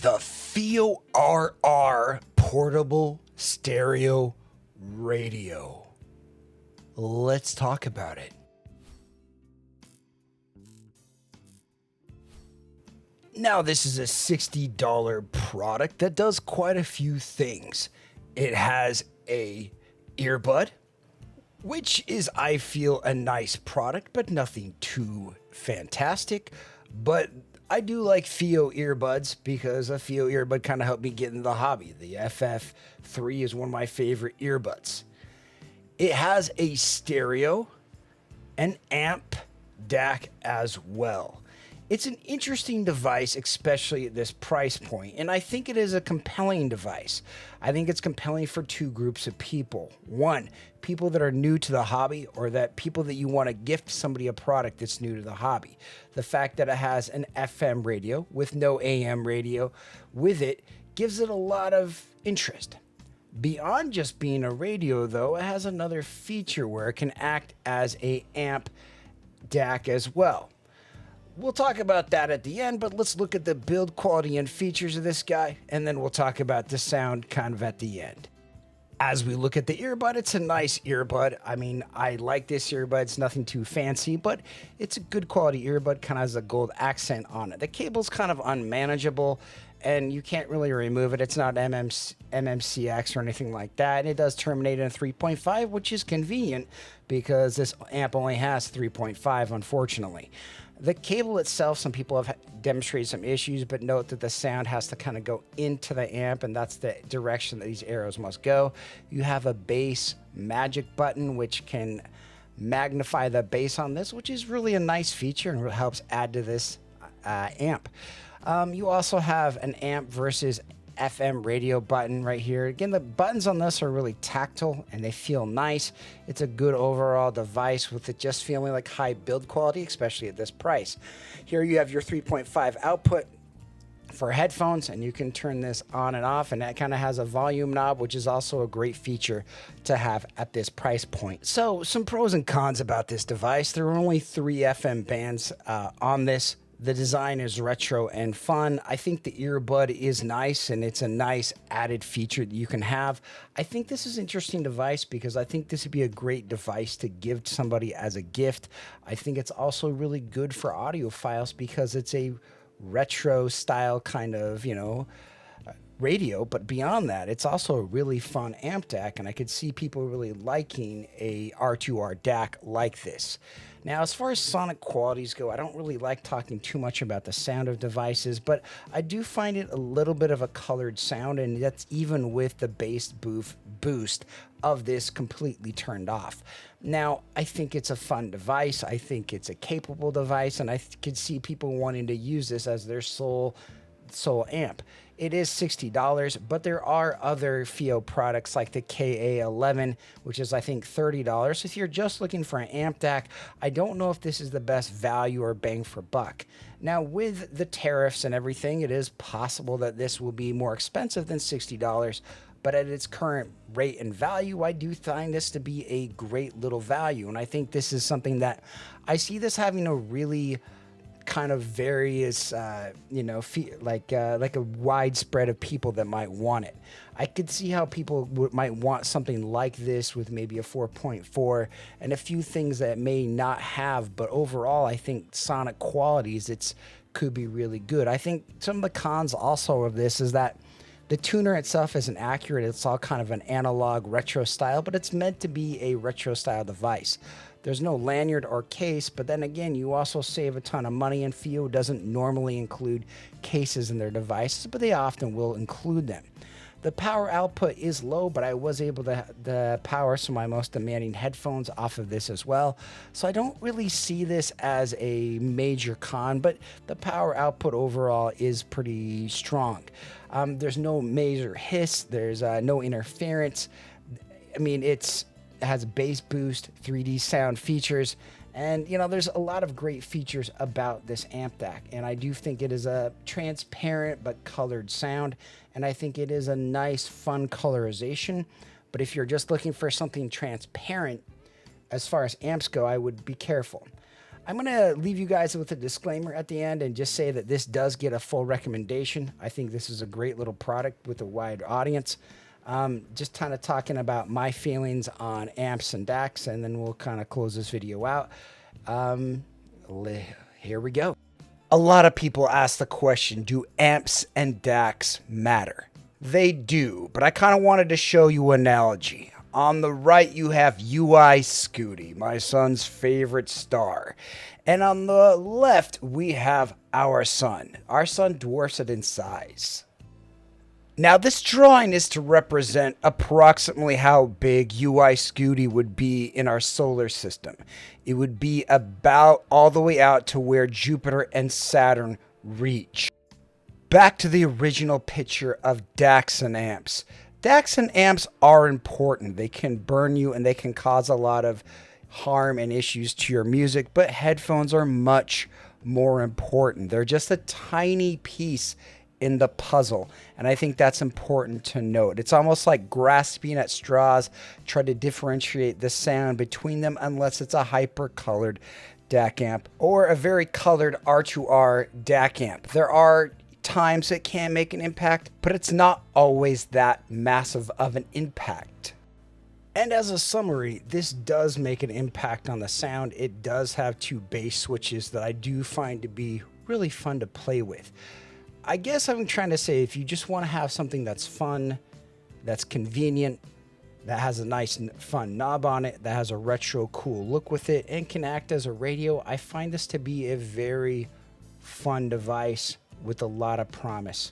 The Fiio RR portable stereo radio. Let's talk about it. Now, this is a $60 product that does quite a few things. It has a earbud, which is, I feel, a nice product, but nothing too fantastic. But I do like Fiio earbuds because a Fiio earbud kind of helped me get into the hobby. The FF3 is one of my favorite earbuds. It has a stereo, an amp, DAC as well. It's an interesting device, especially at this price point, and I think it is a compelling device. I think it's compelling for two groups of people. One, people that are new to the hobby, or that people that you want to gift somebody a product that's new to the hobby. The fact that it has an FM radio with no AM radio with it gives it a lot of interest. Beyond just being a radio, though, it has another feature where it can act as a amp DAC as well. We'll talk about that at the end, but let's look at the build quality and features of this guy, and then we'll talk about the sound kind of at the end. As we look at the earbud, it's a nice earbud. I mean, I like this earbud. It's nothing too fancy, but it's a good quality earbud, kind of has a gold accent on it. The cable's kind of unmanageable, and you can't really remove it. It's not MMCX or anything like that. And it does terminate in 3.5, which is convenient because this amp only has 3.5, unfortunately. The cable itself, some people have demonstrated some issues, but note that the sound has to kind of go into the amp, and that's the direction that these arrows must go. You have a bass magic button, which can magnify the bass on this, which is really a nice feature and helps add to this amp. You also have an amp versus FM radio button right here. Again, the buttons on this are really tactile and they feel nice. It's a good overall device with it just feeling like high build quality, especially at this price. Here you have your 3.5 output for headphones, and you can turn this on and off, and that kind of has a volume knob, which is also a great feature to have at this price point. So some pros and cons about this device. There are only 3 FM bands on this. The design is retro and fun. I think the earbud is nice, and it's a nice added feature that you can have. I think this is an interesting device because I think this would be a great device to give to somebody as a gift. I think it's also really good for audiophiles because it's a retro style kind of, radio, but beyond that, it's also a really fun amp DAC, and I could see people really liking a R2R DAC like this. Now, as far as sonic qualities go, I don't really like talking too much about the sound of devices, but I do find it a little bit of a colored sound, and that's even with the bass boost of this completely turned off. Now, I think it's a fun device. I think it's a capable device, and I could see people wanting to use this as their sole amp. It is $60, but there are other Fiio products like the KA11, which is I think $30. So if you're just looking for an amp DAC, I don't know if this is the best value or bang for buck. Now, with the tariffs and everything, it is possible that this will be more expensive than $60, but at its current rate and value, I do find this to be a great little value. And I think this is something that I see this having a really kind of various, like a wide spread of people that might want it. I could see how people might want something like this with maybe a 4.4 and a few things that it may not have, but overall, I think sonic qualities, could be really good. I think some of the cons also of this is that the tuner itself isn't accurate. It's all kind of an analog retro style, but it's meant to be a retro style device. There's no lanyard or case, but then again, you also save a ton of money, and Fiio doesn't normally include cases in their devices, but they often will include them. The power output is low, but I was able to power some of my most demanding headphones off of this as well. So I don't really see this as a major con, but the power output overall is pretty strong. There's no major hiss. There's no interference. I mean, it has bass boost, 3D sound features, and there's a lot of great features about this amp DAC, and I do think it is a transparent but colored sound, and I think it is a nice fun colorization. But if you're just looking for something transparent, as far as amps go, I would be careful. I'm going to leave you guys with a disclaimer at the end and just say that this does get a full recommendation. I think this is a great little product with a wide audience. Just kind of talking about my feelings on amps and DACs, and then we'll kind of close this video out. Here we go. A lot of people ask the question, do amps and DACs matter? They do, but I kind of wanted to show you an analogy. On the right, you have UI Scooty, my son's favorite star. And on the left, we have our son. Our son dwarfs it in size. Now, this drawing is to represent approximately how big UI Scooty would be in our solar system. It would be about all the way out to where Jupiter and Saturn reach. Back to the original picture of DACs and amps. DACs and amps are important. They can burn you and they can cause a lot of harm and issues to your music, but headphones are much more important. They're just a tiny piece in the puzzle, and I think that's important to note. It's almost like grasping at straws, try to differentiate the sound between them unless it's a hyper-colored DAC amp or a very colored R2R DAC amp. There are times it can make an impact, but it's not always that massive of an impact. And as a summary, this does make an impact on the sound. It does have two bass switches that I do find to be really fun to play with. I guess I'm trying to say, if you just want to have something that's fun, that's convenient, that has a nice fun knob on it, that has a retro cool look with it, and can act as a radio, I find this to be a very fun device with a lot of promise.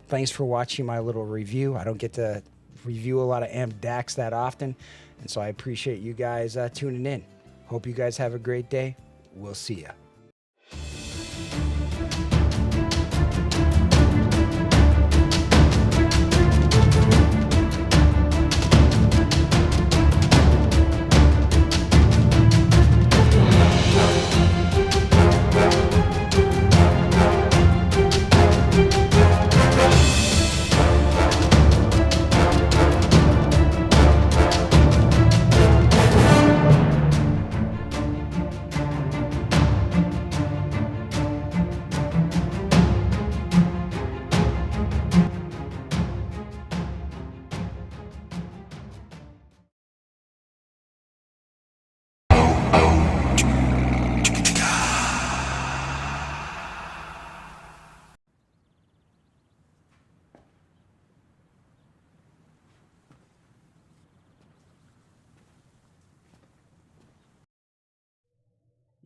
Thanks for watching my little review. I don't get to review a lot of amp DACs that often, and so I appreciate you guys tuning in. Hope you guys have a great day. We'll see ya.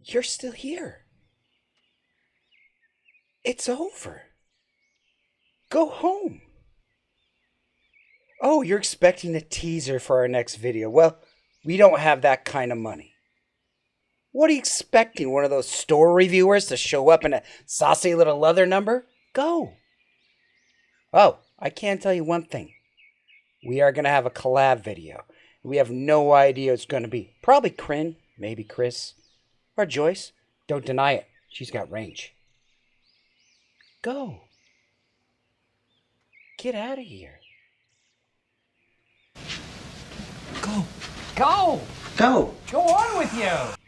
You're still here. It's over. Go home. Oh, you're expecting a teaser for our next video. Well, we don't have that kind of money. What are you expecting? One of those store reviewers to show up in a saucy little leather number? Go. Oh, I can tell you one thing. We are going to have a collab video. We have no idea what it's going to be. Probably Kryn, maybe Chris. Or Joyce. Don't deny it. She's got range. Go. Get out of here. Go. Go. Go. Go on with you.